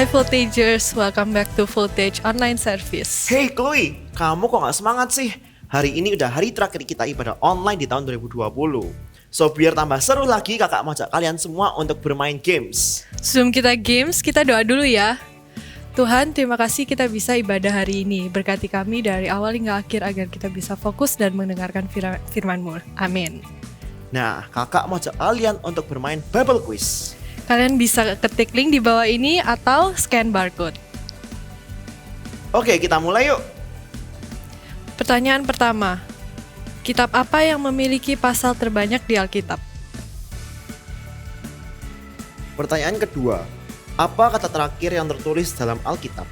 Hi Voltagers, welcome back to Voltage Online Service. Hey Chloe, kamu kok gak semangat sih? Hari ini udah hari terakhir kita ibadah online di tahun 2020. So biar tambah seru lagi, kakak mau ajak kalian semua untuk bermain games. Sebelum kita games, kita doa dulu ya. Tuhan, terima kasih kita bisa ibadah hari ini. Berkati kami dari awal hingga akhir agar kita bisa fokus dan mendengarkan firman-Mu. Amin. Nah, kakak mau ajak kalian untuk bermain Bible Quiz. Kalian bisa ketik link di bawah ini atau scan barcode. Oke, kita mulai yuk. Pertanyaan pertama. Kitab apa yang memiliki pasal terbanyak di Alkitab? Pertanyaan kedua. Apa kata terakhir yang tertulis dalam Alkitab?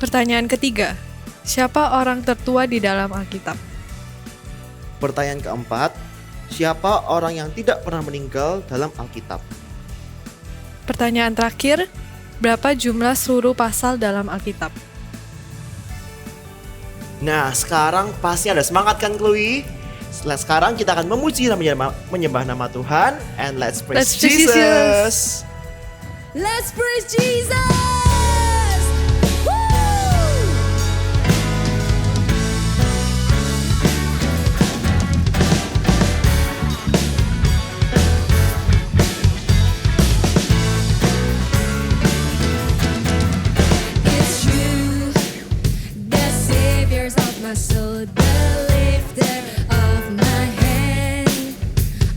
Pertanyaan ketiga. Siapa orang tertua di dalam Alkitab? Pertanyaan keempat. Siapa orang yang tidak pernah meninggal dalam Alkitab? Pertanyaan terakhir. Berapa jumlah seluruh pasal dalam Alkitab? Nah, sekarang pasti ada semangat kan Chloe? Sekarang kita akan memuji dan menyembah nama Tuhan. And let's praise Jesus. Let's praise Jesus. Woo! It's you, the saviors of my soul, the lifter of my hand.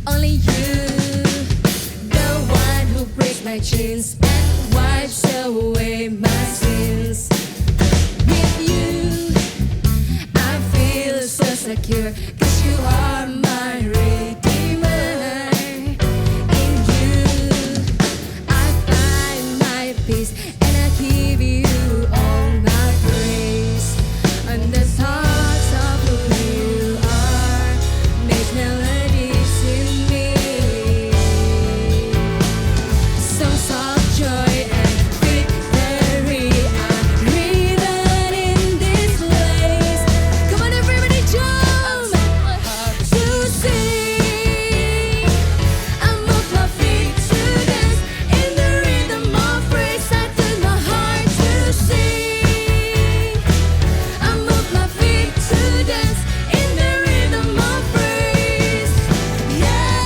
Only you, the one who breaks my chains and wipes away my sins. With you, I feel so secure, 'cause you are my redeemer. In you, I find my peace, and I give you all my praise. And the thoughts of who you are make melodies in me. Songs of joy and victory are written in this place. Come on, everybody, jump to sing. I move my feet to dance in the rhythm of praise. I turn my heart to sing. I move my feet to dance in the rhythm of praise. Yeah,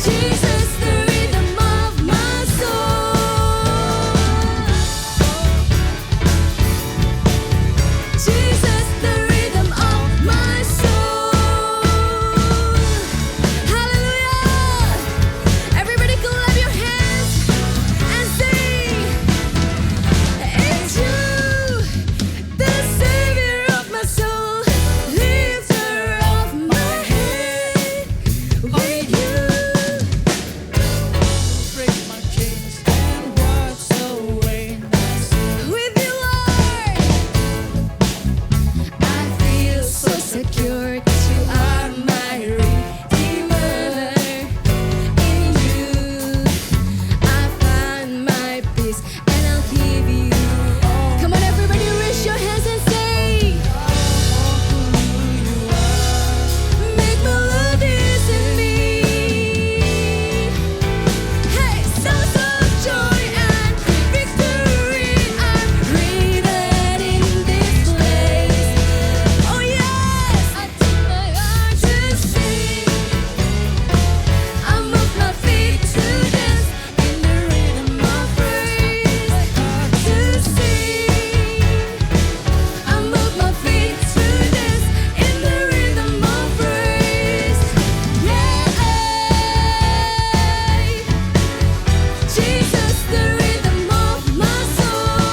Jesus, the rhythm of my soul. Jesus, the rhythm of my soul. Hallelujah! Everybody clap your hands and sing. It's you, the savior of my soul, lifter of my head. With you, break my chains and wash away my sin. With you, Lord, I feel so secure, 'cause you are my redeemer. In you, I find my peace, and I'll give you. Come on, everybody, raise your hands and say, make melodies in me. Hey, songs of joy and victory are written in this place. Oh yes, I turn my heart to sing. I move my feet to dance in the rhythm of praise. To sing, I move my feet to dance in the rhythm of praise. Yeah, Jesus, the rhythm of my soul.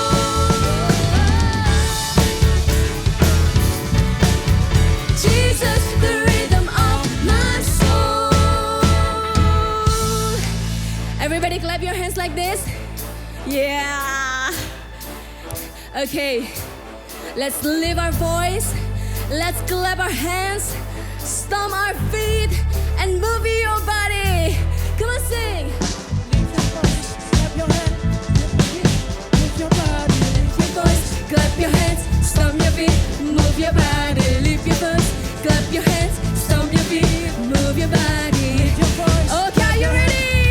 Jesus, the rhythm of my soul. Everybody clap your hands like this. Yeah. Okay. Let's lift our voice. Let's clap our hands. Stomp our feet and move your body. Come on, sing. Clap your hands. Lift your body. Lift your voice. Clap your hands. Stomp your feet. Move your body. Lift your voice. Clap your hands. Stomp your feet. Move your body. Okay, are you ready?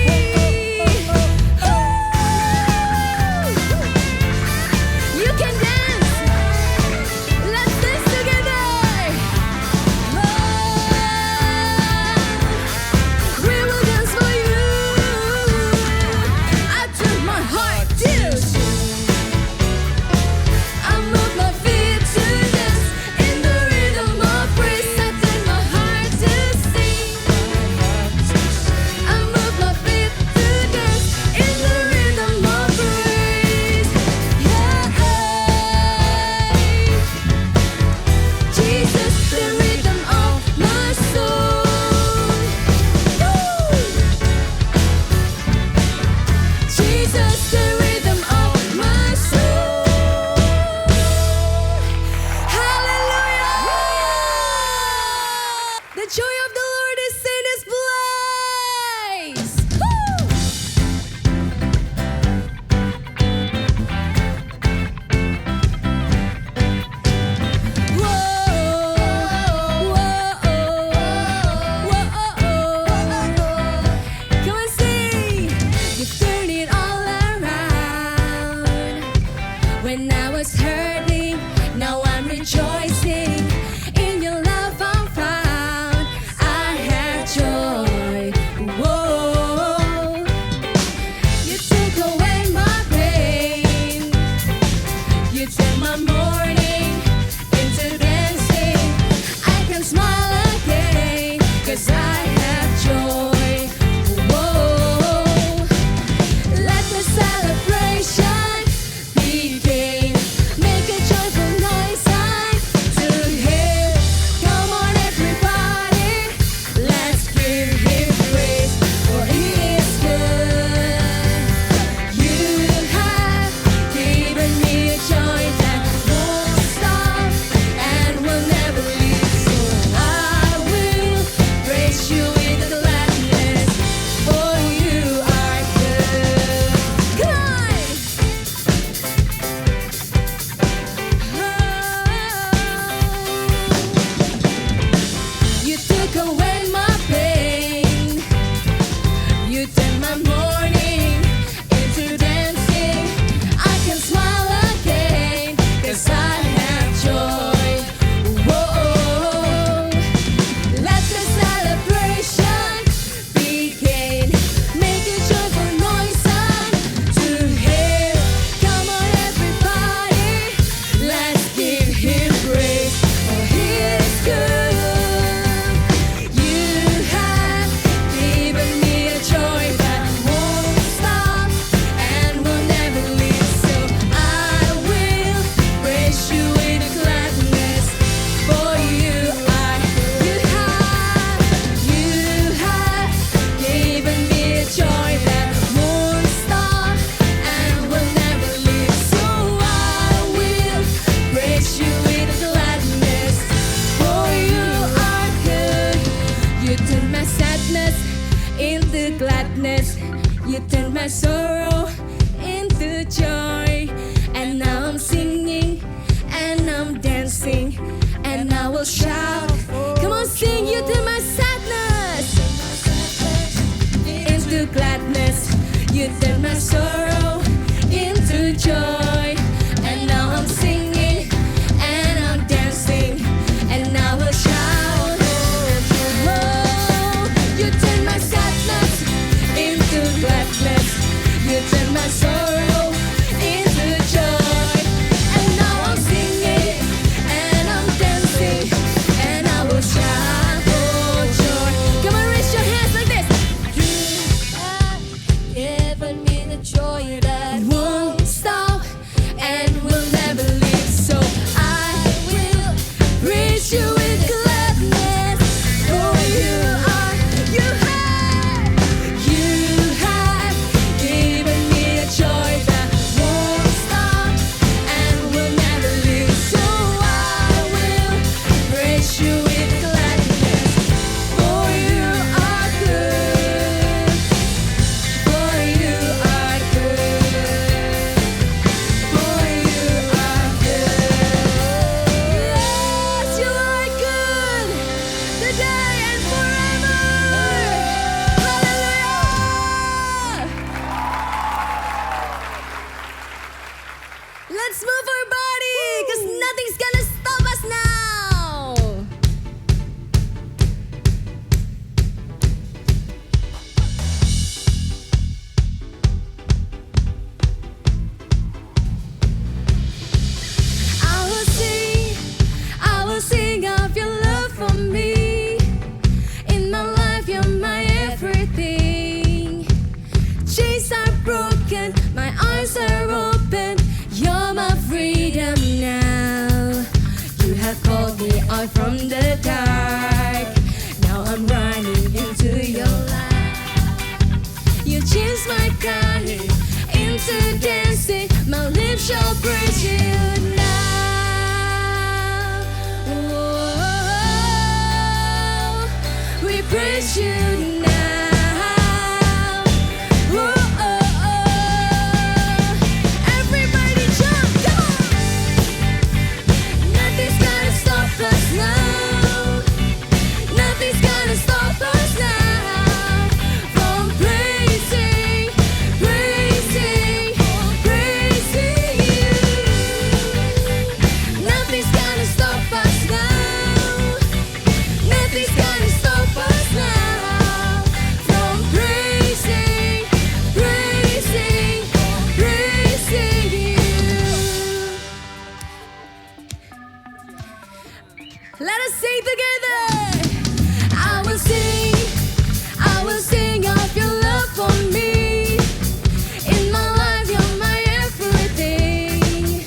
When I was hurting, now I'm rejoicing. In your love I'm found, I have joy. Whoa. You took away my pain. You turned my mourning into dancing. I can smile again, 'cause I have joy. Whoa. Let the celebration begin. Make a joyful noise to hear. Come on everybody, let's give him praise, for he is good. You have given me a joy that won't stop and will never leave. So I will praise you with gladness, for you are good. Come on! You took away my pain. You turned my mourning into dancing. I can smile again, 'cause I have joy. Whoa. Let the celebration begin. Make a joyful noise to hear. Come on everybody, let's give him praise, for he is good. You have given me a joy that won't stop and will never leave. So I will praise you with gladness, for you are. You have given me a joy that won't stop and will never leave. So I will praise you with gladness, for you are good. You turn my sadness into gladness. You turn my sorrow into joy. And now I'm singing and I'm dancing and I will shout. Come on, sing. You turn my sadness into gladness. You turn my sorrow into joy. And now I'm singing and I'm dancing and I will shout. Oh, you turn my sadness into gladness. You turn my sorrow into joy. And now I'm singing and I'm dancing and I will shout for joy. Come on, raise your hands like this. You have given me the joy that won't stop and will never leave. So I will praise you with gladness, for you are. You have given me a joy that won't stop and will never leave. So I will praise you with gladness, for you are good. For you are good. For you are good. Yes, you are good, today and forever. Hallelujah. Let's move our body, 'cause nothing's gonna stop us now. I will sing of your love for me. In my life, you're my everything. Chains are broken, my eyes are open. You're my freedom now. Let us sing together. I will sing of your love for me. In my life, you're my everything.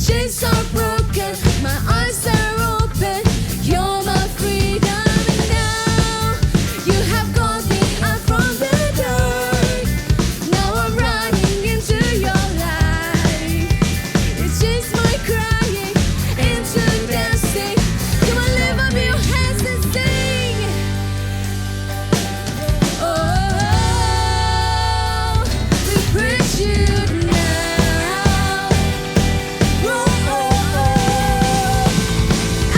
Chains are broken, my eyes are open. You're my freedom, and now you have called me out from the dark. Now I'm running into your light. You changed my crying into dancing. Come on, lift up your hands and sing. Oh, we praise you now. Oh,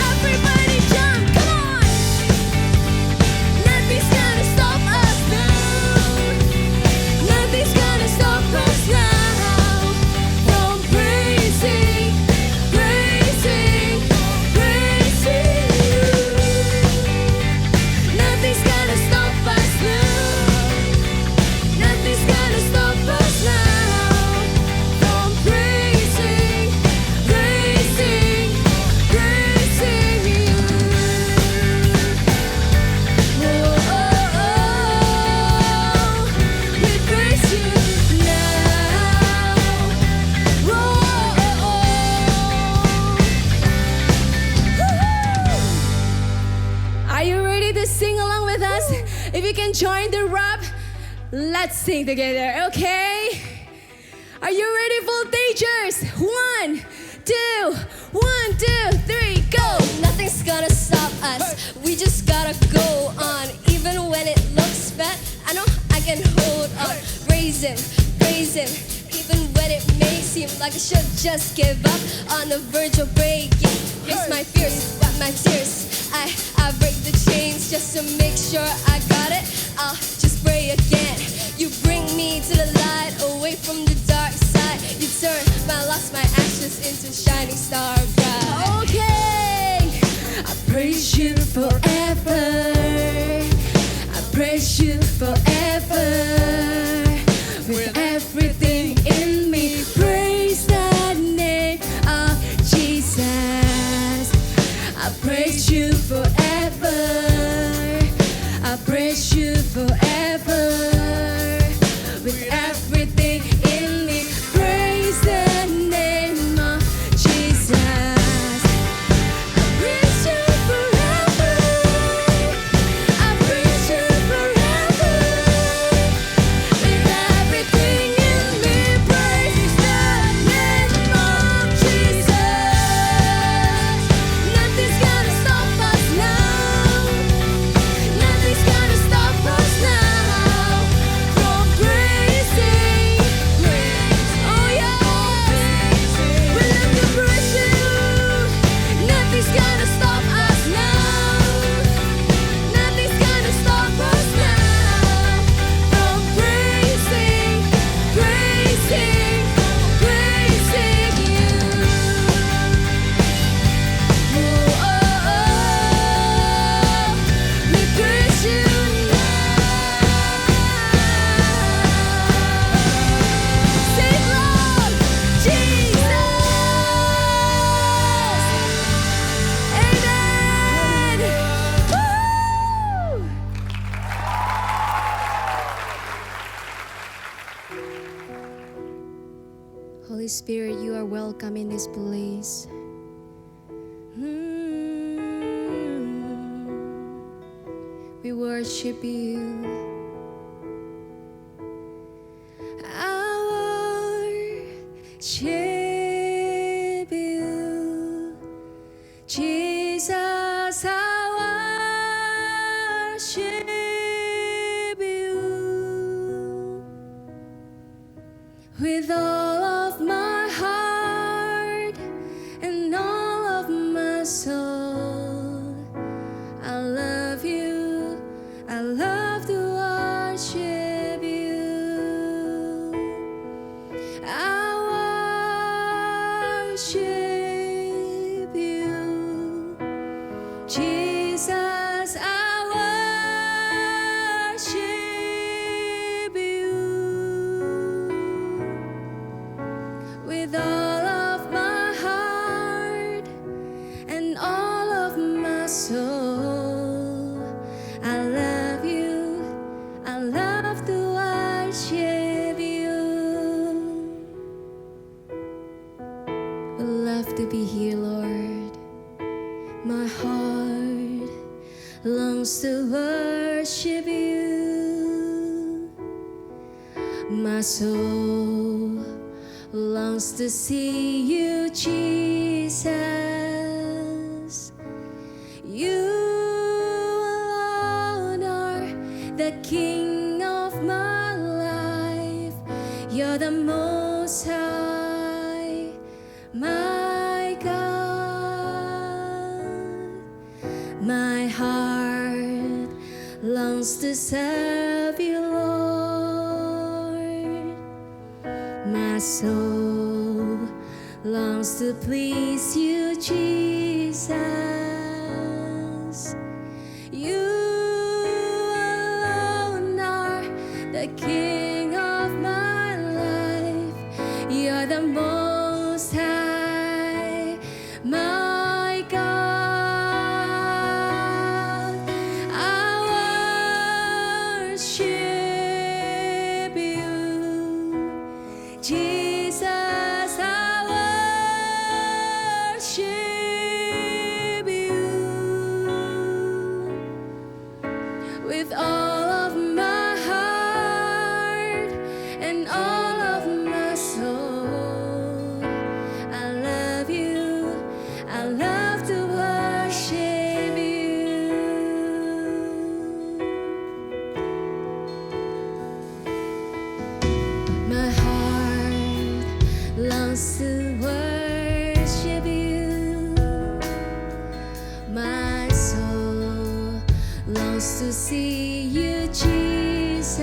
everybody jump, come on. Nothing's gonna stop us now. Nothing's gonna stop us now from praising, praising, praising you. Nothing's gonna stop us now. Nothing's gonna stop us now from praising, praising, praising you. We praise you now. Are you ready to sing along with us? If you can join the rap, let's sing together, okay? Are you ready, voltagers? 1, 2, 1, 2, 3, go! Nothing's gonna stop us. We just gotta go on, even when it looks bad. I know I can hold on, raising, praising, even when it may seem like I should just give up on the verge of breaking. Face my fears, wipe my tears. I break the chains just to make sure I got it. I'll just pray again. You bring me to the light, away from the dark side. You turn my lost, my ashes into shining star bright. Okay, I praise you forever. I praise you forever. With everything in me, praise the name of Jesus. I praise you forever. I praise you forever. With everything in me, praise the name of Jesus. I praise you forever. I praise you forever. With everything in me, praise the name of Jesus. Nothing's gonna stop us now. Nothing's gonna stop us now from praising, oh yeah, we love to praise you. Nothing's gonna stop us now. Nothing's gonna stop us now from praising, praising, praising you. We praise you now. Say Lord Jesus. Amen. Woo! Holy Spirit, you are welcome in this place. We worship you. I worship you, Jesus. I worship you with all of my heart and all of my soul. I love you. I love to worship you. I worship you, Jesus. I worship you with all of my heart and all of love to be here, Lord. My heart longs to worship you. My soul longs to see you, Jesus. You alone are the King of my life. You're the Most High, my God. My heart longs to serve you, Lord. My soul longs to please you, Jesus. You alone are the King of my life. You're the Most High, my God. I worship you, Jesus. I worship you with all of my heart and all of my soul. I love you. I love to worship you. My heart longs to worship you. My soul longs to see you, Jesus.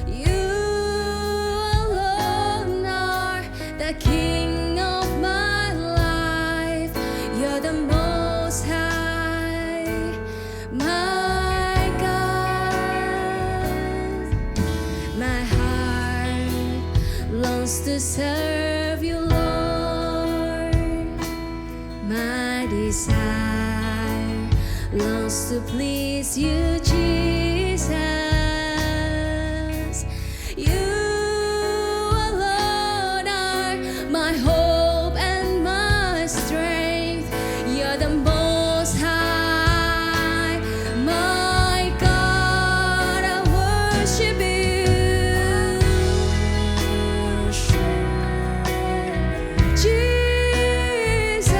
You alone are the King of my life. You're the Most High, my God. My heart longs to serve you, Lord. My desire longs to please you, Jesus. You alone are my hope and my strength. You're the Most High, my God. I worship you, Jesus. I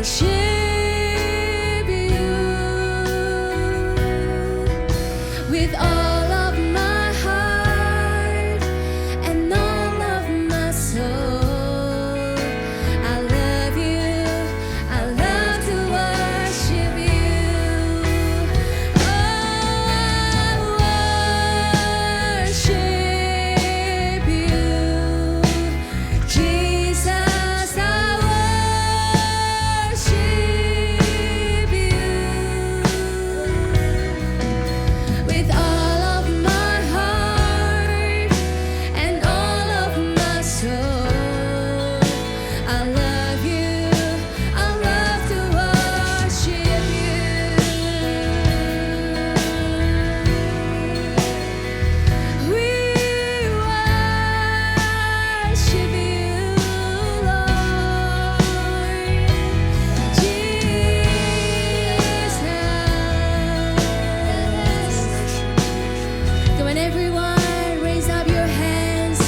worship you with all of my heart and all of my soul. I love you. I love to worship you. Oh, I worship you, Jesus. I worship you with all of my heart and all of my soul. I love you. I love to worship you. We worship you, Lord Jesus. Come on, everyone, raise up your hands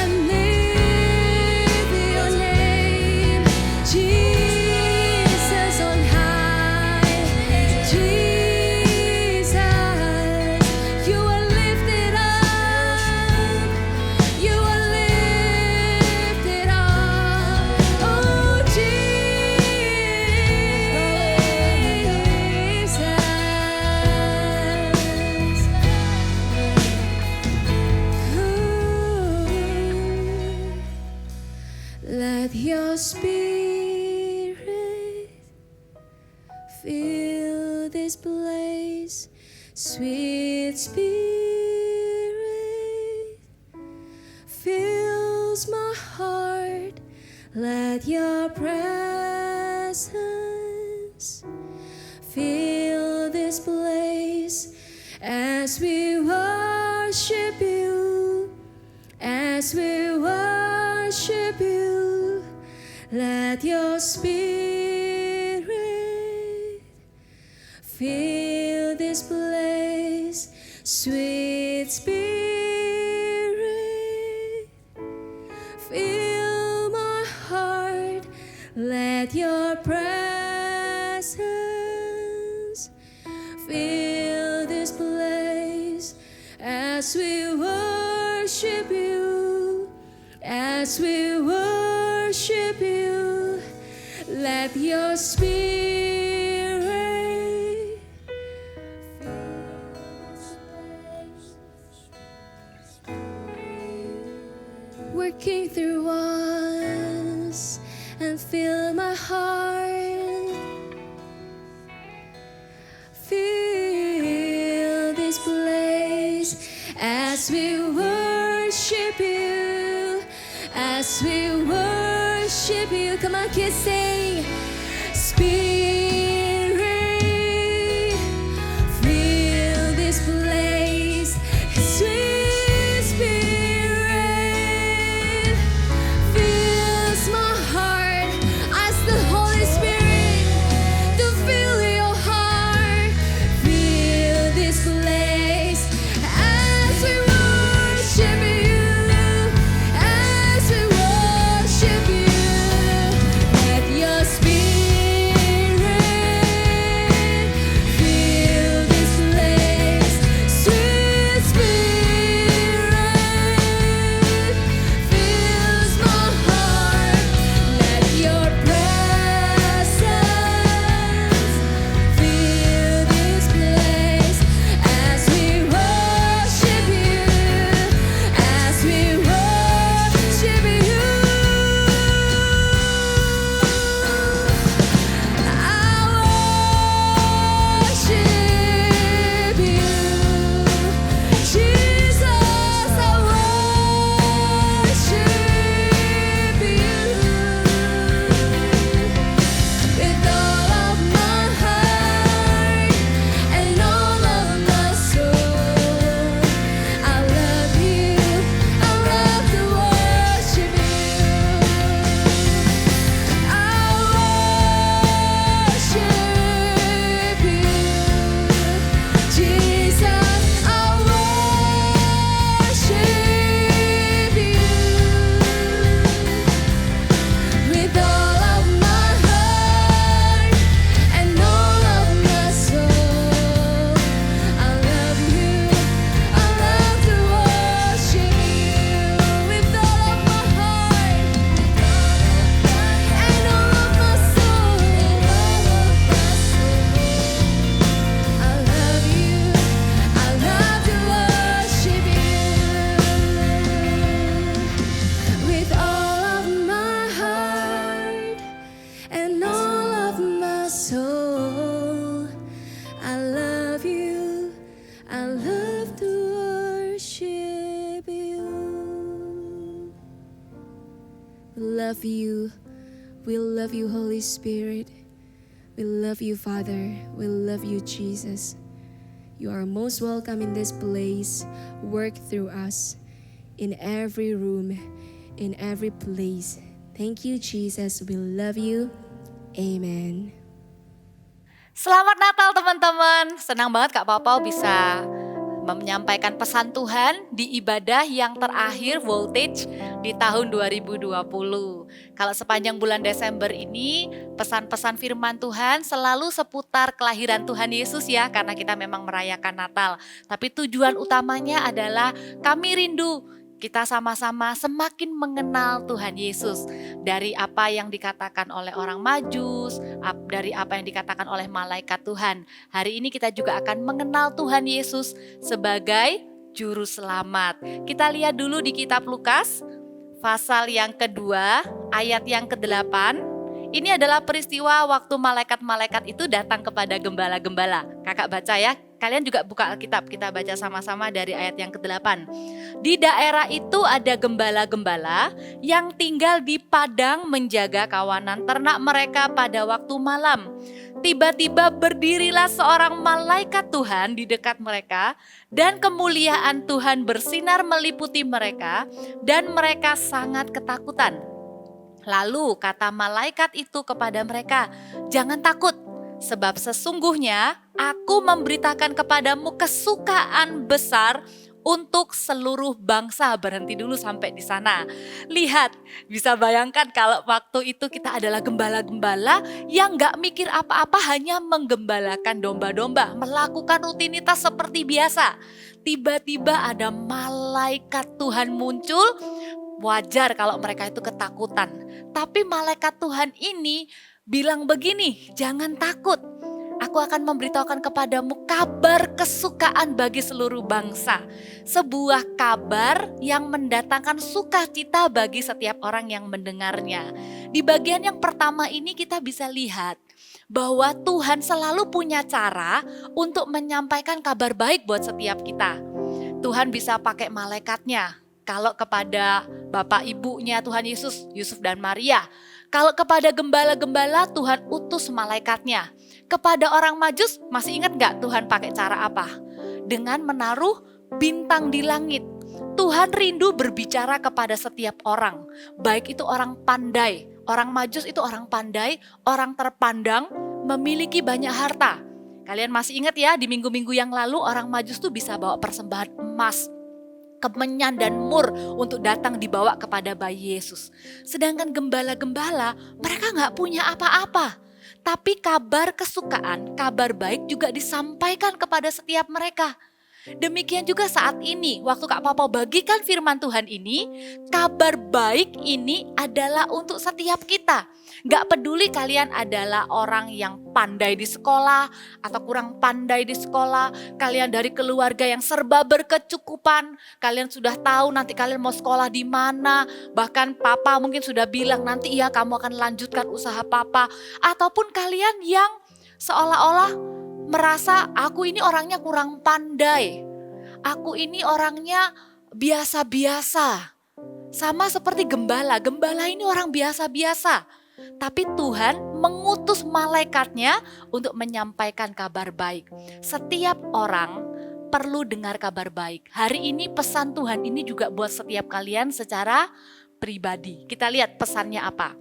and lift your name, Jesus on high. Jesus, you are lifted up. You are lifted up. Oh, Jesus. Let your spirit fill this place, sweet spirit fills my heart. Let your presence fill this place as we worship you. as we worship you. Let your spirit fill this place, sweet spirit. Fill my heart, let your presence fill this place as we worship you, as we worship you. Let your spirit fill this place, working through us and fill my heart. Fill this place as we worship you, as we worship you. Come on, kids, sing. Spirit, fill this place. Sweet Spirit fills my heart. Ask the Holy Spirit to fill your heart. Fill this place as we worship you, as we worship you. Let your spirit fill this place. Sweet Spirit fills my heart. Let your presence fill this place as we worship you, as we worship you. With all of my heart and all of my soul, I love you. I love to worship you. With all of my heart and all of my soul, I love you. I love to worship you. With all of my heart and all of my soul, I love you. I love to worship you. We love you. We love you, Holy Spirit. We love you, Father. We love you, Jesus. You are most welcome in this place. Work through us in every room, in every place. Thank you, Jesus. We love you. Amen. Selamat Natal teman-teman. Senang banget Kak Papau bisa menyampaikan pesan Tuhan di ibadah yang terakhir Voltage di tahun 2020. Kalau sepanjang bulan Desember ini pesan-pesan firman Tuhan selalu seputar kelahiran Tuhan Yesus ya, karena kita memang merayakan Natal. Tapi tujuan utamanya adalah kami rindu kita sama-sama semakin mengenal Tuhan Yesus. Dari apa yang dikatakan oleh orang Majus, dari apa yang dikatakan oleh malaikat Tuhan. Hari ini kita juga akan mengenal Tuhan Yesus sebagai Juru Selamat. Kita lihat dulu di kitab Lukas, pasal yang kedua, ayat yang ke-8. Ini adalah peristiwa waktu malaikat-malaikat itu datang kepada gembala-gembala. Kakak baca ya, Kalian juga buka Alkitab, kita baca sama-sama dari ayat yang ke-8. Di daerah itu ada gembala-gembala yang tinggal di padang menjaga kawanan ternak mereka pada waktu malam. Tiba-tiba berdirilah seorang malaikat Tuhan di dekat mereka, dan kemuliaan Tuhan bersinar meliputi mereka, dan mereka sangat ketakutan. Lalu kata malaikat itu kepada mereka, "Jangan takut, sebab sesungguhnya aku memberitakan kepadamu kesukaan besar untuk seluruh bangsa." Berhenti dulu sampai di sana. Lihat, bisa bayangkan kalau waktu itu kita adalah gembala-gembala yang gak mikir apa-apa, hanya menggembalakan domba-domba, melakukan rutinitas seperti biasa. Tiba-tiba ada malaikat Tuhan muncul. Wajar kalau mereka itu ketakutan. Tapi malaikat Tuhan ini bilang begini, "Jangan takut. Aku akan memberitahukan kepadamu kabar kesukaan bagi seluruh bangsa." Sebuah kabar yang mendatangkan sukacita bagi setiap orang yang mendengarnya. Di bagian yang pertama ini kita bisa lihat bahwa Tuhan selalu punya cara untuk menyampaikan kabar baik buat setiap kita. Tuhan bisa pakai malaikatnya. Kalau kepada bapak ibunya Tuhan Yesus, Yusuf dan Maria. Kalau kepada gembala-gembala Tuhan utus malaikatnya. Kepada orang Majus, masih ingat gak Tuhan pakai cara apa? Dengan menaruh bintang di langit. Tuhan rindu berbicara kepada setiap orang. Baik itu orang pandai. Orang Majus itu orang pandai, orang terpandang, memiliki banyak harta. Kalian masih ingat ya, di minggu-minggu yang lalu orang Majus tuh bisa bawa persembahan emas, kemenyan dan mur untuk datang dibawa kepada bayi Yesus. Sedangkan gembala-gembala mereka gak punya apa-apa. Tapi kabar kesukaan, kabar baik juga disampaikan kepada setiap mereka. Demikian juga saat ini, waktu Kak Papa bagikan firman Tuhan ini, kabar baik ini adalah untuk setiap kita. Gak peduli kalian adalah orang yang pandai di sekolah atau kurang pandai di sekolah, kalian dari keluarga yang serba berkecukupan, kalian sudah tahu nanti kalian mau sekolah di mana, bahkan Papa mungkin sudah bilang nanti iya kamu akan lanjutkan usaha Papa, ataupun kalian yang seolah-olah merasa aku ini orangnya kurang pandai, aku ini orangnya biasa-biasa. Sama seperti gembala ini orang biasa-biasa. Tapi Tuhan mengutus malaikatnya untuk menyampaikan kabar baik. Setiap orang perlu dengar kabar baik. Hari ini pesan Tuhan ini juga buat setiap kalian secara pribadi. Kita lihat pesannya apa.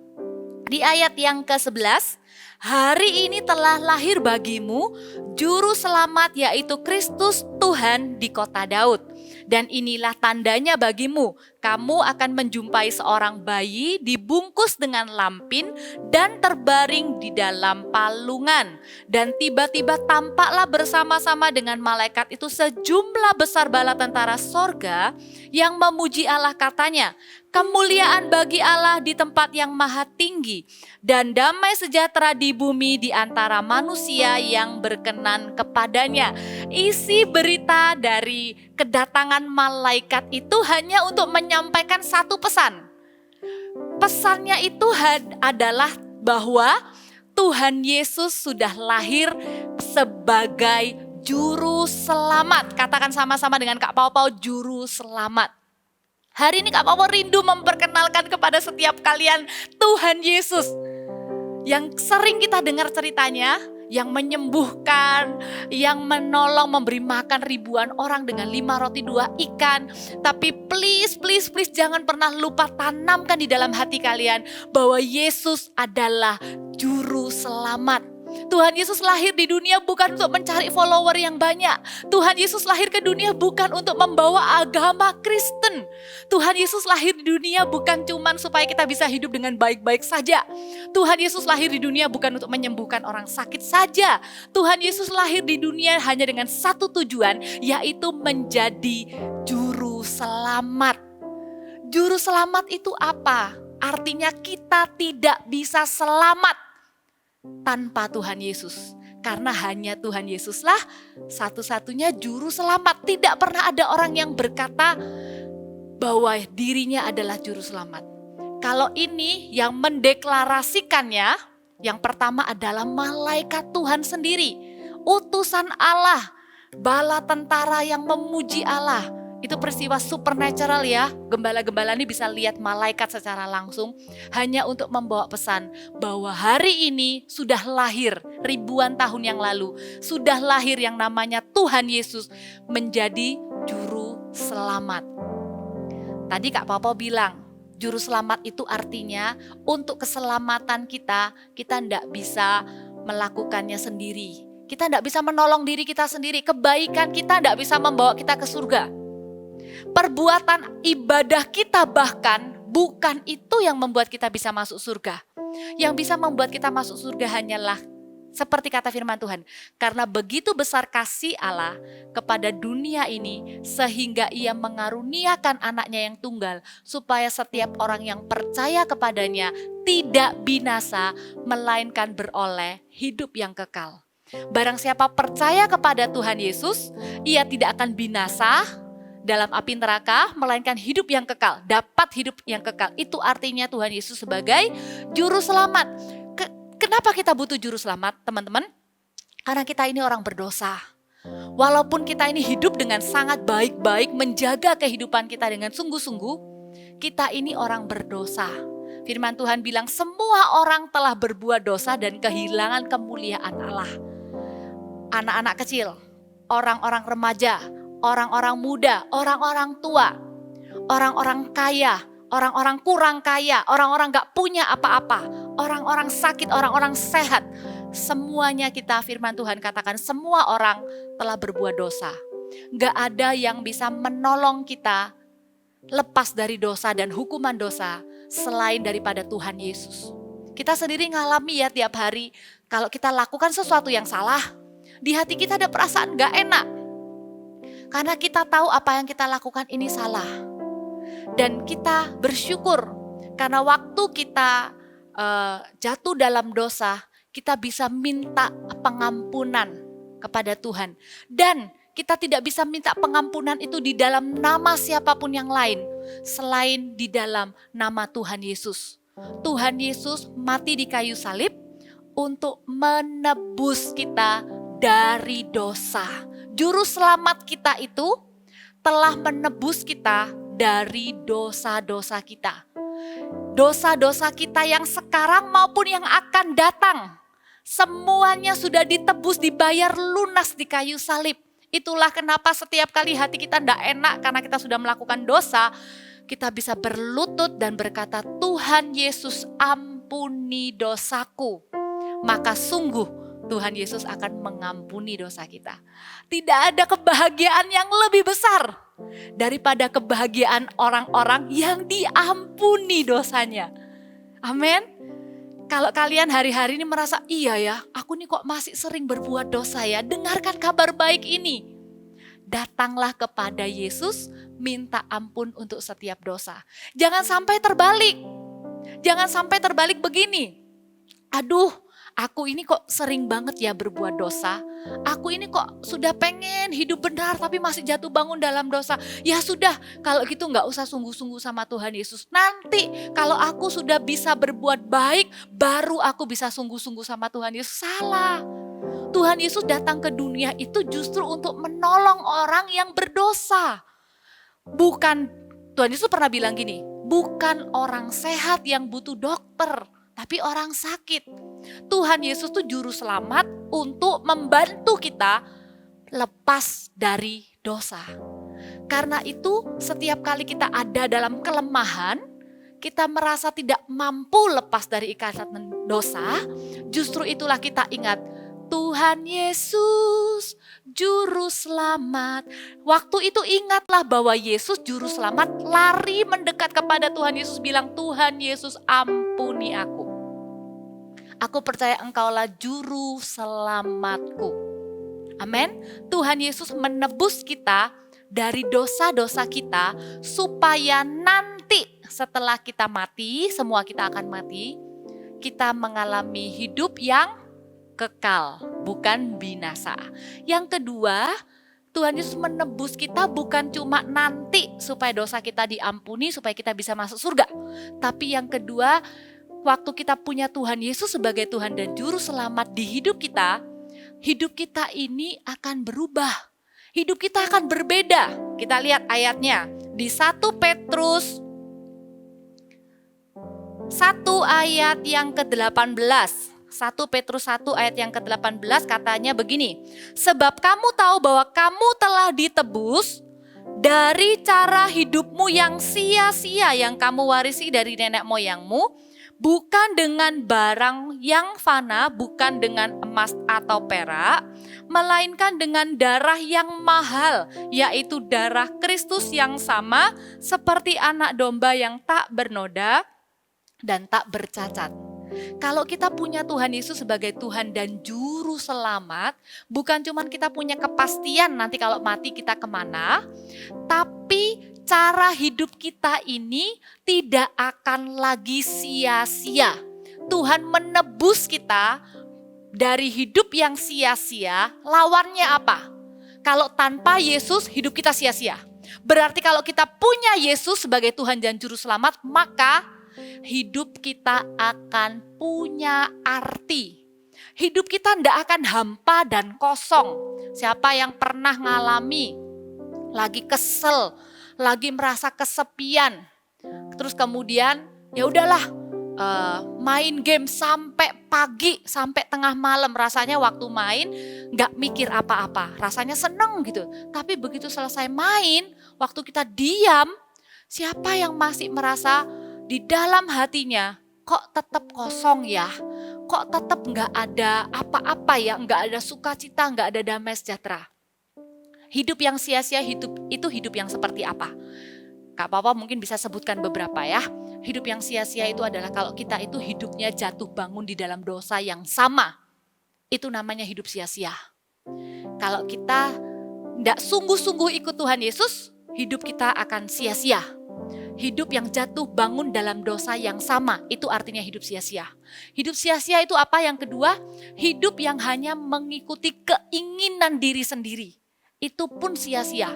Di ayat yang ke-11, "Hari ini telah lahir bagimu juru selamat, yaitu Kristus Tuhan di kota Daud. Dan inilah tandanya bagimu, kamu akan menjumpai seorang bayi dibungkus dengan lampin dan terbaring di dalam palungan. Dan tiba-tiba tampaklah bersama-sama dengan malaikat itu sejumlah besar bala tentara sorga yang memuji Allah, katanya, kemuliaan bagi Allah di tempat yang maha tinggi, dan damai sejahtera di bumi di antara manusia yang berkenan kepadanya." Isi berita dari kedatangan malaikat itu hanya untuk menyampaikan satu pesan. Pesannya itu adalah bahwa Tuhan Yesus sudah lahir sebagai juru selamat. Katakan sama-sama dengan Kak Pau, juru selamat. Hari ini Kak Pau rindu memperkenalkan kepada setiap kalian Tuhan Yesus yang sering kita dengar ceritanya, yang menyembuhkan, yang menolong, memberi makan ribuan orang dengan 5 roti 2 ikan. Tapi please jangan pernah lupa tanamkan di dalam hati kalian bahwa Yesus adalah juru selamat. Tuhan Yesus lahir di dunia bukan untuk mencari follower yang banyak. Tuhan Yesus lahir ke dunia bukan untuk membawa agama Kristen. Tuhan Yesus lahir di dunia bukan cuman supaya kita bisa hidup dengan baik-baik saja. Tuhan Yesus lahir di dunia bukan untuk menyembuhkan orang sakit saja. Tuhan Yesus lahir di dunia hanya dengan satu tujuan, yaitu menjadi juru selamat. Juru selamat itu apa? Artinya kita tidak bisa selamat tanpa Tuhan Yesus. Karena hanya Tuhan Yesuslah satu-satunya juru selamat. Tidak pernah ada orang yang berkata bahwa dirinya adalah juru selamat. Kalau ini yang mendeklarasikannya, yang pertama adalah malaikat Tuhan sendiri, utusan Allah. bala tentara yang memuji Allah. Itu peristiwa supernatural ya. Gembala-gembala ini bisa lihat malaikat secara langsung hanya untuk membawa pesan bahwa hari ini sudah lahir ribuan tahun yang lalu. Sudah lahir yang namanya Tuhan Yesus menjadi juru selamat. Tadi Kak Papa bilang, juru selamat itu artinya untuk keselamatan kita tidak bisa melakukannya sendiri. Kita tidak bisa menolong diri kita sendiri. Kebaikan kita tidak bisa membawa kita ke surga. Perbuatan ibadah kita bahkan bukan itu yang membuat kita bisa masuk surga. Yang bisa membuat kita masuk surga hanyalah seperti kata firman Tuhan. Karena begitu besar kasih Allah kepada dunia ini sehingga ia mengaruniakan anaknya yang tunggal. Supaya setiap orang yang percaya kepadanya tidak binasa melainkan beroleh hidup yang kekal. Barang siapa percaya kepada Tuhan Yesus, ia tidak akan binasa dalam api neraka, melainkan hidup yang kekal, dapat hidup yang kekal. Itu artinya Tuhan Yesus sebagai juru selamat. Kenapa kita butuh juru selamat, teman-teman? Karena kita ini orang berdosa. Walaupun kita ini hidup dengan sangat baik-baik, menjaga kehidupan kita dengan sungguh-sungguh, kita ini orang berdosa. Firman Tuhan bilang semua orang telah berbuat dosa dan kehilangan kemuliaan Allah. Anak-anak kecil, orang-orang remaja, orang-orang muda, orang-orang tua, orang-orang kaya, orang-orang kurang kaya, orang-orang gak punya apa-apa, orang-orang sakit, orang-orang sehat. Semuanya kita firman Tuhan katakan semua orang telah berbuat dosa. Gak ada yang bisa menolong kita lepas dari dosa dan hukuman dosa selain daripada Tuhan Yesus. Kita sendiri ngalami ya tiap hari kalau kita lakukan sesuatu yang salah, di hati kita ada perasaan gak enak. Karena kita tahu apa yang kita lakukan ini salah. Dan kita bersyukur karena waktu kita jatuh dalam dosa, kita bisa minta pengampunan kepada Tuhan. Dan kita tidak bisa minta pengampunan itu di dalam nama siapapun yang lain selain di dalam nama Tuhan Yesus. Tuhan Yesus mati di kayu salib untuk menebus kita dari dosa. Juru selamat kita itu telah menebus kita dari dosa-dosa kita. Dosa-dosa kita yang sekarang maupun yang akan datang. Semuanya sudah ditebus, dibayar lunas di kayu salib. Itulah kenapa setiap kali hati kita tidak enak karena kita sudah melakukan dosa. Kita bisa berlutut dan berkata, Tuhan Yesus ampuni dosaku. Maka sungguh Tuhan Yesus akan mengampuni dosa kita. Tidak ada kebahagiaan yang lebih besar daripada kebahagiaan orang-orang yang diampuni dosanya. Amin. Kalau kalian hari-hari ini merasa, iya ya, aku nih kok masih sering berbuat dosa ya. Dengarkan kabar baik ini. Datanglah kepada Yesus, minta ampun untuk setiap dosa. Jangan sampai terbalik. Jangan sampai terbalik begini. Aduh, aku ini kok sering banget ya berbuat dosa. Aku ini kok sudah pengen hidup benar tapi masih jatuh bangun dalam dosa. Ya sudah, kalau gitu gak usah sungguh-sungguh sama Tuhan Yesus. Nanti kalau aku sudah bisa berbuat baik, baru aku bisa sungguh-sungguh sama Tuhan Yesus. Salah. Tuhan Yesus datang ke dunia itu justru untuk menolong orang yang berdosa. Bukan, Tuhan Yesus pernah bilang gini, bukan orang sehat yang butuh dokter, tapi orang sakit. Tuhan Yesus itu juru selamat untuk membantu kita lepas dari dosa. Karena itu setiap kali kita ada dalam kelemahan, kita merasa tidak mampu lepas dari ikatan dosa, justru itulah kita ingat, Tuhan Yesus juru selamat. Waktu itu ingatlah bahwa Yesus juru selamat, lari mendekat kepada Tuhan Yesus bilang, Tuhan Yesus ampuni aku. Aku percaya engkaulah juru selamatku. Amin. Tuhan Yesus menebus kita dari dosa-dosa kita supaya nanti setelah kita mati, semua kita akan mati, kita mengalami hidup yang kekal, bukan binasa. Yang kedua, Tuhan Yesus menebus kita bukan cuma nanti supaya dosa kita diampuni, supaya kita bisa masuk surga. Tapi yang kedua, waktu kita punya Tuhan Yesus sebagai Tuhan dan Juru Selamat di hidup kita ini akan berubah. Hidup kita akan berbeda. Kita lihat ayatnya di 1 Petrus 1 ayat yang ke-18. 1 Petrus 1 ayat yang ke-18 katanya begini. Sebab kamu tahu bahwa kamu telah ditebus dari cara hidupmu yang sia-sia yang kamu warisi dari nenek moyangmu, bukan dengan barang yang fana, bukan dengan emas atau perak, melainkan dengan darah yang mahal, yaitu darah Kristus yang sama seperti anak domba yang tak bernoda dan tak bercacat. Kalau kita punya Tuhan Yesus sebagai Tuhan dan Juru Selamat, bukan cuma kita punya kepastian nanti kalau mati kita kemana, tapi cara hidup kita ini tidak akan lagi sia-sia. Tuhan menebus kita dari hidup yang sia-sia. Lawannya apa? Kalau tanpa Yesus hidup kita sia-sia. Berarti kalau kita punya Yesus sebagai Tuhan dan Juru Selamat, maka hidup kita akan punya arti. Hidup kita tidak akan hampa dan kosong. Siapa yang pernah ngalami lagi kesel, lagi merasa kesepian, terus kemudian ya udahlah main game sampai pagi, sampai tengah malam, rasanya waktu main nggak mikir apa-apa, rasanya seneng gitu. Tapi begitu selesai main, waktu kita diam, siapa yang masih merasa di dalam hatinya kok tetap kosong ya, kok tetap nggak ada apa-apa ya, nggak ada sukacita, nggak ada damai sejahtera. Hidup yang sia-sia itu hidup yang seperti apa? Kak Papa mungkin bisa sebutkan beberapa ya. Hidup yang sia-sia itu adalah kalau kita itu hidupnya jatuh bangun di dalam dosa yang sama. Itu namanya hidup sia-sia. Kalau kita tidak sungguh-sungguh ikut Tuhan Yesus, hidup kita akan sia-sia. Hidup yang jatuh bangun dalam dosa yang sama, itu artinya hidup sia-sia. Hidup sia-sia itu apa? Yang kedua, hidup yang hanya mengikuti keinginan diri sendiri. Itu pun sia-sia.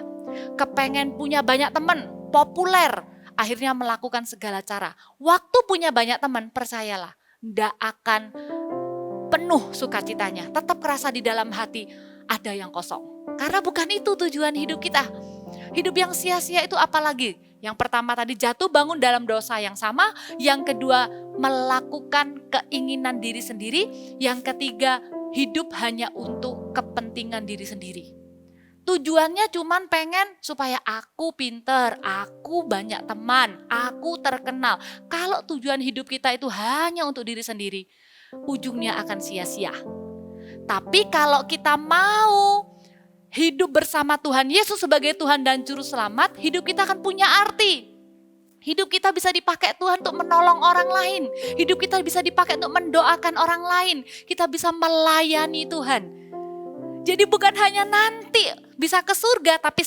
Kepengen punya banyak teman, populer, akhirnya melakukan segala cara. Waktu punya banyak teman, percayalah, tidak akan penuh sukacitanya. Tetap kerasa di dalam hati ada yang kosong. Karena bukan itu tujuan hidup kita. Hidup yang sia-sia itu apa lagi? Yang pertama tadi jatuh bangun dalam dosa yang sama. Yang kedua melakukan keinginan diri sendiri. Yang ketiga hidup hanya untuk kepentingan diri sendiri. Tujuannya cuman pengen supaya aku pinter, aku banyak teman, aku terkenal. Kalau tujuan hidup kita itu hanya untuk diri sendiri, ujungnya akan sia-sia. Tapi kalau kita mau hidup bersama Tuhan Yesus sebagai Tuhan dan Juru Selamat, hidup kita akan punya arti. Hidup kita bisa dipakai Tuhan untuk menolong orang lain. Hidup kita bisa dipakai untuk mendoakan orang lain. Kita bisa melayani Tuhan. Jadi bukan hanya nanti bisa ke surga, tapi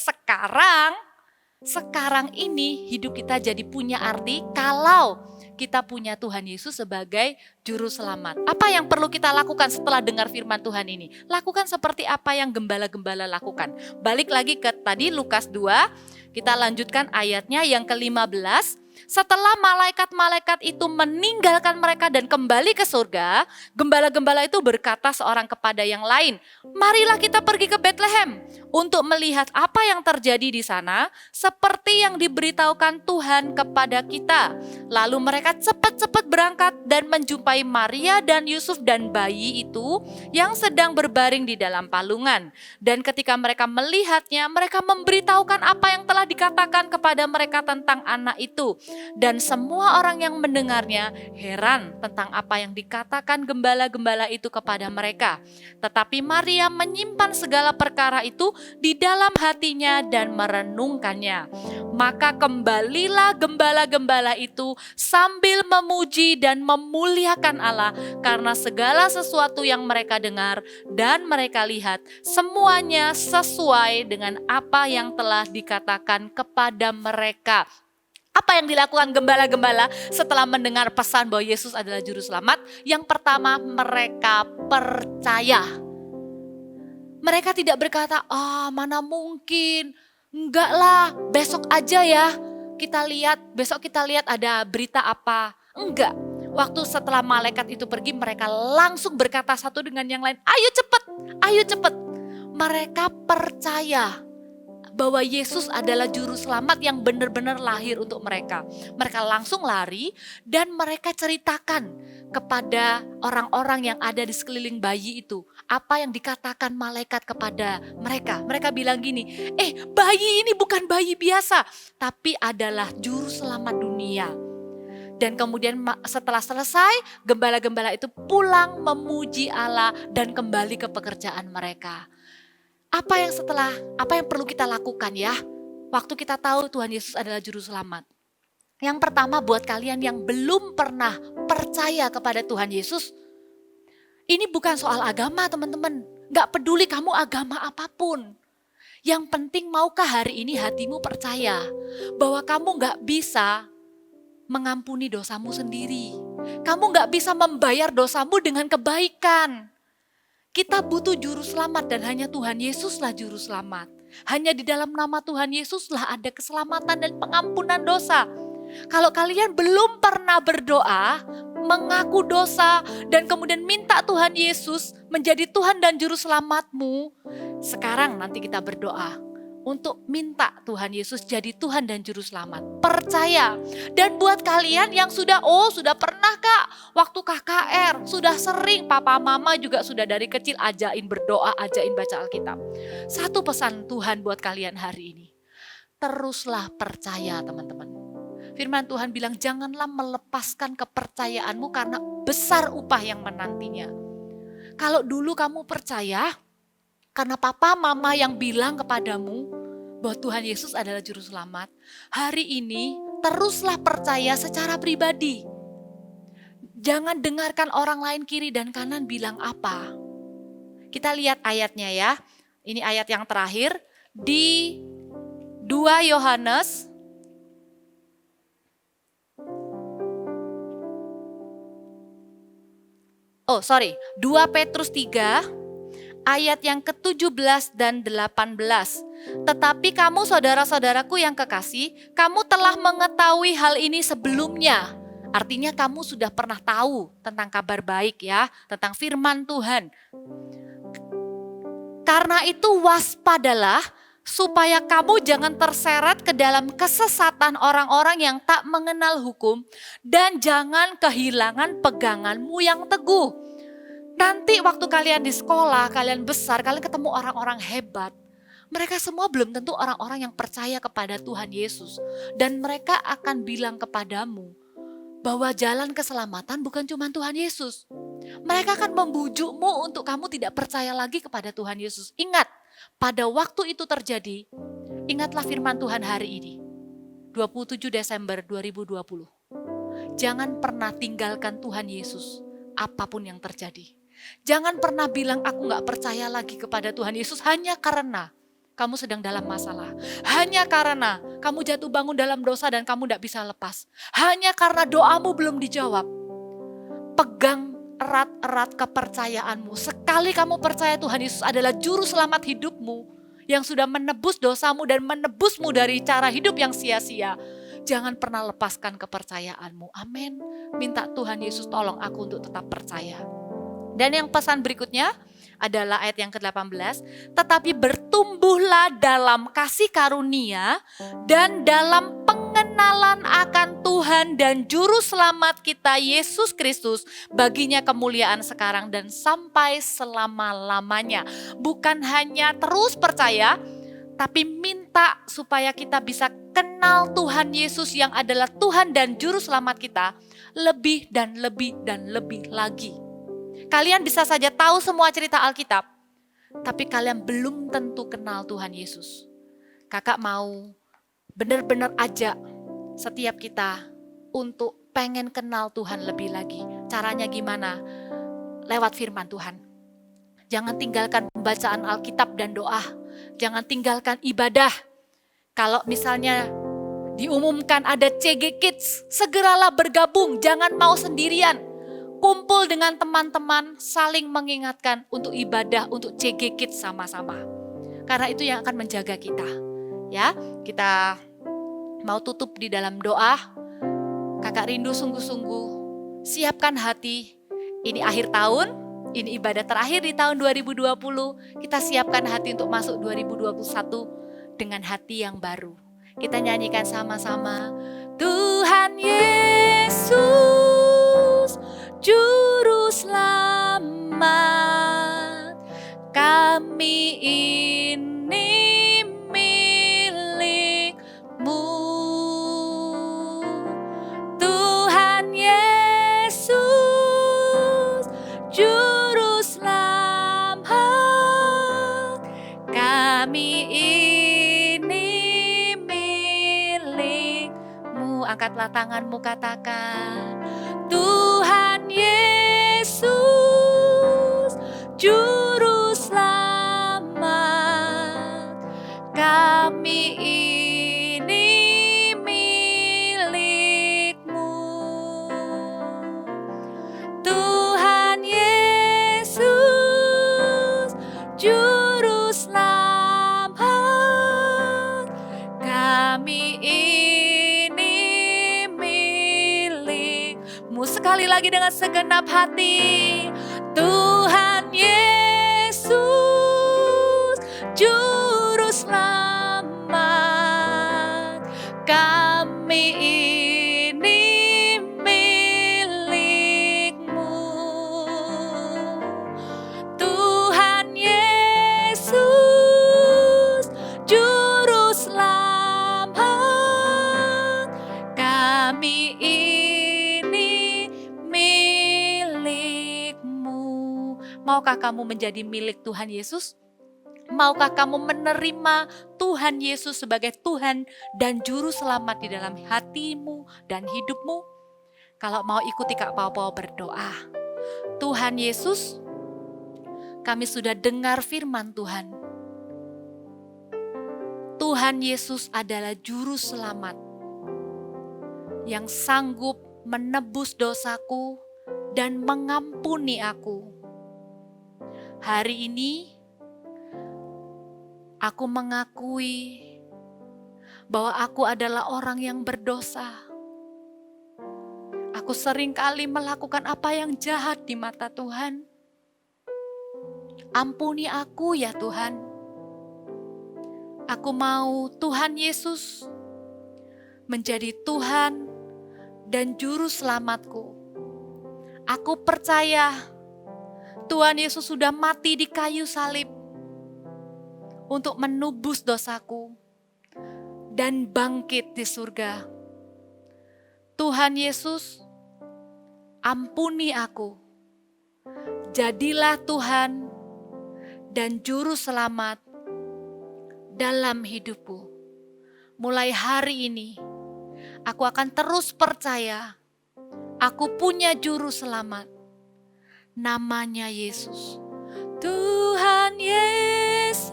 sekarang ini hidup kita jadi punya arti kalau kita punya Tuhan Yesus sebagai Juru Selamat. Apa yang perlu kita lakukan setelah dengar firman Tuhan ini? Lakukan seperti apa yang gembala-gembala lakukan. Balik lagi ke tadi Lukas 2, kita lanjutkan ayatnya yang ke-15. Setelah malaikat-malaikat itu meninggalkan mereka dan kembali ke surga, gembala-gembala itu berkata seorang kepada yang lain, marilah kita pergi ke Betlehem untuk melihat apa yang terjadi di sana, seperti yang diberitahukan Tuhan kepada kita. Lalu mereka cepat-cepat berangkat dan menjumpai Maria dan Yusuf dan bayi itu yang sedang berbaring di dalam palungan. Dan ketika mereka melihatnya, mereka memberitahukan apa yang telah dikatakan kepada mereka tentang anak itu. Dan semua orang yang mendengarnya heran tentang apa yang dikatakan gembala-gembala itu kepada mereka. Tetapi Maria menyimpan segala perkara itu di dalam hatinya dan merenungkannya. Maka kembalilah gembala-gembala itu sambil memuji dan memuliakan Allah karena segala sesuatu yang mereka dengar dan mereka lihat semuanya sesuai dengan apa yang telah dikatakan kepada mereka. Apa yang dilakukan gembala-gembala setelah mendengar pesan bahwa Yesus adalah Juru Selamat? Yang pertama, mereka percaya. Mereka tidak berkata, mana mungkin, enggak lah, besok aja ya. Besok kita lihat ada berita apa. Enggak, waktu setelah malaikat itu pergi, mereka langsung berkata satu dengan yang lain, ayo cepet. Mereka percaya bahwa Yesus adalah juru selamat yang benar-benar lahir untuk mereka. Mereka langsung lari dan mereka ceritakan kepada orang-orang yang ada di sekeliling bayi itu. Apa yang dikatakan malaikat kepada mereka. Mereka bilang gini, bayi ini bukan bayi biasa, tapi adalah juru selamat dunia. Dan kemudian setelah selesai, gembala-gembala itu pulang memuji Allah dan kembali ke pekerjaan mereka. Apa yang perlu kita lakukan ya? Waktu kita tahu Tuhan Yesus adalah juru selamat. Yang pertama buat kalian yang belum pernah percaya kepada Tuhan Yesus, ini bukan soal agama teman-teman. Gak peduli kamu agama apapun. Yang penting maukah hari ini hatimu percaya bahwa kamu gak bisa mengampuni dosamu sendiri. Kamu gak bisa membayar dosamu dengan kebaikan. Kita butuh juru selamat dan hanya Tuhan Yesuslah juru selamat. Hanya di dalam nama Tuhan Yesuslah ada keselamatan dan pengampunan dosa. Kalau kalian belum pernah berdoa, mengaku dosa dan kemudian minta Tuhan Yesus menjadi Tuhan dan juru selamatmu, sekarang nanti kita berdoa untuk minta Tuhan Yesus jadi Tuhan dan juru selamat. Percaya. Dan buat kalian yang sudah pernah Kak, waktu KKR, sudah sering papa mama juga sudah dari kecil ajain berdoa, ajain baca Alkitab. Satu pesan Tuhan buat kalian hari ini. Teruslah percaya teman-teman. Firman Tuhan bilang janganlah melepaskan kepercayaanmu karena besar upah yang menantinya. Kalau dulu kamu percaya, karena papa mama yang bilang kepadamu bahwa Tuhan Yesus adalah juru selamat, hari ini teruslah percaya secara pribadi. Jangan dengarkan orang lain kiri dan kanan bilang apa. Kita lihat ayatnya ya. Ini ayat yang terakhir di 2 Yohanes 2 Petrus 3 ayat yang ke-17 dan 18. Tetapi kamu saudara-saudaraku yang kekasih, kamu telah mengetahui hal ini sebelumnya. Artinya kamu sudah pernah tahu tentang kabar baik ya, tentang firman Tuhan. Karena itu waspadalah supaya kamu jangan terseret ke dalam kesesatan orang-orang yang tak mengenal hukum dan jangan kehilangan peganganmu yang teguh. Nanti waktu kalian di sekolah, kalian besar, kalian ketemu orang-orang hebat. Mereka semua belum tentu orang-orang yang percaya kepada Tuhan Yesus. Dan mereka akan bilang kepadamu bahwa jalan keselamatan bukan cuma Tuhan Yesus. Mereka akan membujukmu untuk kamu tidak percaya lagi kepada Tuhan Yesus. Ingat, pada waktu itu terjadi, ingatlah firman Tuhan hari ini. 27 Desember 2020. Jangan pernah tinggalkan Tuhan Yesus, apapun yang terjadi. Jangan pernah bilang aku gak percaya lagi kepada Tuhan Yesus hanya karena kamu sedang dalam masalah. Hanya karena kamu jatuh bangun dalam dosa dan kamu gak bisa lepas. Hanya karena doamu belum dijawab. Pegang erat-erat kepercayaanmu. Sekali kamu percaya Tuhan Yesus adalah juru selamat hidupmu yang sudah menebus dosamu dan menebusmu dari cara hidup yang sia-sia. Jangan pernah lepaskan kepercayaanmu. Amin. Minta Tuhan Yesus tolong aku untuk tetap percaya. Dan yang pesan berikutnya adalah ayat yang ke-18. Tetapi bertumbuhlah dalam kasih karunia dan dalam pengenalan akan Tuhan dan Juru Selamat kita Yesus Kristus. Baginya kemuliaan sekarang dan sampai selama-lamanya. Bukan hanya terus percaya, tapi minta supaya kita bisa kenal Tuhan Yesus yang adalah Tuhan dan Juru Selamat kita. Lebih dan lebih dan lebih lagi. Kalian bisa saja tahu semua cerita Alkitab, tapi kalian belum tentu kenal Tuhan Yesus. Kakak mau benar-benar ajak setiap kita untuk pengen kenal Tuhan lebih lagi. Caranya gimana? Lewat firman Tuhan. Jangan tinggalkan pembacaan Alkitab dan doa. Jangan tinggalkan ibadah. Kalau misalnya diumumkan ada CG Kids, segeralah bergabung, jangan mau sendirian. Kumpul dengan teman-teman, saling mengingatkan untuk ibadah, untuk CG Kids sama-sama. Karena itu yang akan menjaga kita. Ya, kita mau tutup di dalam doa. Kakak rindu sungguh-sungguh, siapkan hati. Ini akhir tahun, Ini ibadah terakhir di tahun 2020. Kita siapkan hati untuk masuk 2021 dengan hati yang baru. Kita nyanyikan sama-sama. Tuhan Yesus, Juru Selamat, kami ini milik-Mu. Tuhan Yesus, Juru Selamat, kami ini milik-Mu. Angkatlah tanganmu, katakan, Tuhan Yesus, Juru Selamat, kami ini milik-Mu. Tuhan Yesus, Juru Selamat, kami ini milik-Mu. Sekali lagi dengan segenap hati. Tuhan Yesus, Juru Selamat, kami ini milik-Mu. Tuhan Yesus, Juru Selamat, kami ini milik-Mu. Maukah kamu menjadi milik Tuhan Yesus? Maukah kamu menerima Tuhan Yesus sebagai Tuhan dan Juru Selamat di dalam hatimu dan hidupmu? Kalau mau ikuti Kak Pau berdoa. Tuhan Yesus, kami sudah dengar firman Tuhan. Tuhan Yesus adalah Juru Selamat yang sanggup menebus dosaku dan mengampuni aku. Hari ini aku mengakui bahwa aku adalah orang yang berdosa. Aku seringkali melakukan apa yang jahat di mata Tuhan. Ampuni aku ya Tuhan. Aku mau Tuhan Yesus menjadi Tuhan dan Juru Selamatku. Aku percaya Tuhan Yesus sudah mati di kayu salib untuk menebus dosaku dan bangkit di surga. Tuhan Yesus, ampuni aku. Jadilah Tuhan dan Juru Selamat dalam hidupku. Mulai hari ini, aku akan terus percaya aku punya Juru Selamat. Namanya Yesus. Tuhan Yesus,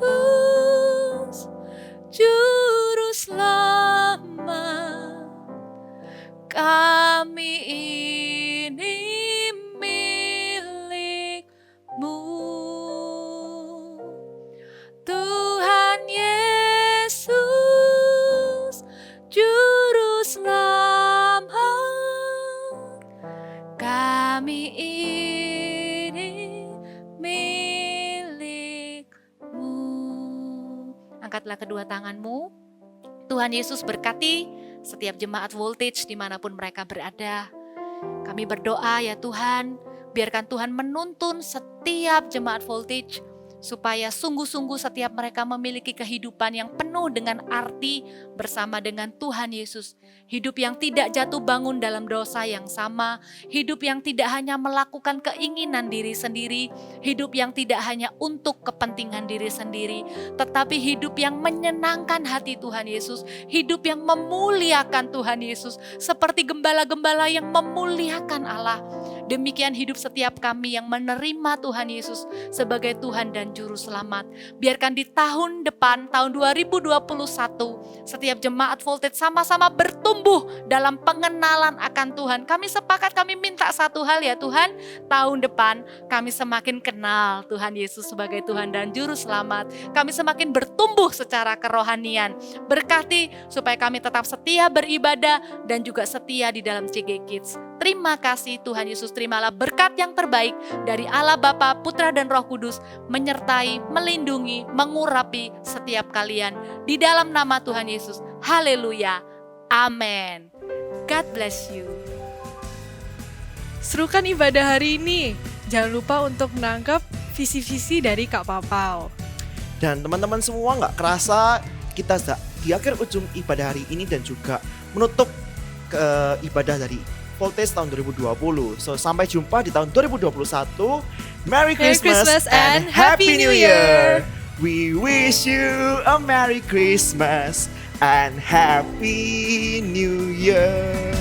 Juru Selamat, kami ini milik-Mu. Tuhan Yesus, Juru Selamat, kami ini milik-Mu. Angkatlah kedua tanganmu. Tuhan Yesus berkati setiap jemaat Voltage dimanapun mereka berada. Kami berdoa ya Tuhan, biarkan Tuhan menuntun setiap jemaat Voltage supaya sungguh-sungguh setiap mereka memiliki kehidupan yang penuh dengan arti bersama dengan Tuhan Yesus. Hidup yang tidak jatuh bangun dalam dosa yang sama, hidup yang tidak hanya melakukan keinginan diri sendiri, hidup yang tidak hanya untuk kepentingan diri sendiri, tetapi hidup yang menyenangkan hati Tuhan Yesus, hidup yang memuliakan Tuhan Yesus, seperti gembala-gembala yang memuliakan Allah. Demikian hidup setiap kami yang menerima Tuhan Yesus sebagai Tuhan dan Juru Selamat. Biarkan di tahun depan, tahun 2021, setiap jemaat Voltage sama-sama bertumbuh dalam pengenalan akan Tuhan. Kami sepakat, kami minta satu hal ya Tuhan, tahun depan kami semakin kenal Tuhan Yesus sebagai Tuhan dan Juru Selamat. Kami semakin bertumbuh secara kerohanian. Berkati supaya kami tetap setia beribadah dan juga setia di dalam CG Kids. Terima kasih Tuhan Yesus, terimalah berkat yang terbaik dari Allah Bapa, Putra dan Roh Kudus menyertai, melindungi, mengurapi setiap kalian di dalam nama Tuhan Yesus. Haleluya. Amin. God bless you. Serukan ibadah hari ini. Jangan lupa untuk menangkap visi-visi dari Kak Papau. Dan teman-teman semua, nggak kerasa kita sudah di akhir ujung ibadah hari ini dan juga menutup ibadah dari Voltage tahun 2020. So sampai jumpa di tahun 2021. Merry Christmas and Happy New Year. We wish you a Merry Christmas and Happy New Year.